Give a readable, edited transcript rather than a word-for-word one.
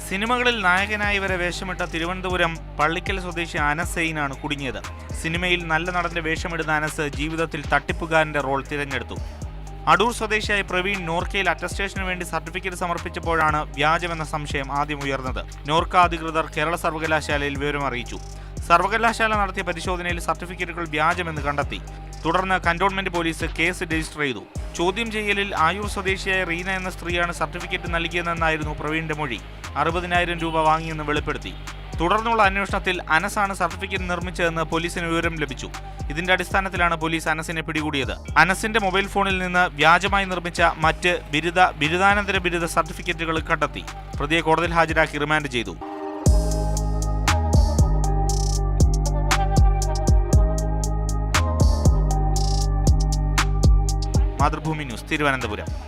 സിനിമകളിൽ നായകനായി വരെ വേഷമിട്ട തിരുവനന്തപുരം പള്ളിക്കൽ സ്വദേശി അനസ് സെയിനാണ് കുടുങ്ങിയത്. സിനിമയിൽ നല്ല നടന്റെ വേഷമിടുന്ന അനസ് ജീവിതത്തിൽ തട്ടിപ്പുകാരന്റെ റോൾ തിരഞ്ഞെടുത്തു. അടൂർ സ്വദേശിയായ പ്രവീൺ നോർക്കയിൽ അറ്റസ്റ്റേഷന് വേണ്ടി സർട്ടിഫിക്കറ്റ് സമർപ്പിച്ചപ്പോഴാണ് വ്യാജമെന്ന സംശയം ആദ്യം ഉയർന്നത്. നോർക്ക അധികൃതർ കേരള സർവകലാശാലയിൽ വിവരമറിയിച്ചു. സർവകലാശാല നടത്തിയ പരിശോധനയിൽ സർട്ടിഫിക്കറ്റുകൾ വ്യാജമെന്ന് കണ്ടെത്തി. തുടർന്ന് കന്റോൺമെന്റ് പോലീസ് കേസ് രജിസ്റ്റർ ചെയ്തു. ചോദ്യം ചെയ്യലിൽ ആയൂർ സ്വദേശിയായ റീന എന്ന സ്ത്രീയാണ് സർട്ടിഫിക്കറ്റ് നൽകിയതെന്നായിരുന്നു പ്രവീണിന്റെ മൊഴി. 60,000 രൂപ വാങ്ങിയെന്ന് വെളിപ്പെടുത്തി. തുടർന്നുള്ള അന്വേഷണത്തിൽ അനസാണ് സർട്ടിഫിക്കറ്റ് നിർമ്മിച്ചതെന്ന് പോലീസിന് വിവരം ലഭിച്ചു. ഇതിന്റെ അടിസ്ഥാനത്തിലാണ് പോലീസ് അനസിനെ പിടികൂടിയത്. അനസിന്റെ മൊബൈൽ ഫോണിൽ നിന്ന് വ്യാജമായി നിർമ്മിച്ച മറ്റ് ബിരുദാനന്തര ബിരുദ സർട്ടിഫിക്കറ്റുകൾ കണ്ടെത്തി. പ്രതിയെ കോടതിയിൽ ഹാജരാക്കി റിമാൻഡ് ചെയ്തു. മാതൃഭൂമി ന്യൂസ്, തിരുവനന്തപുരം.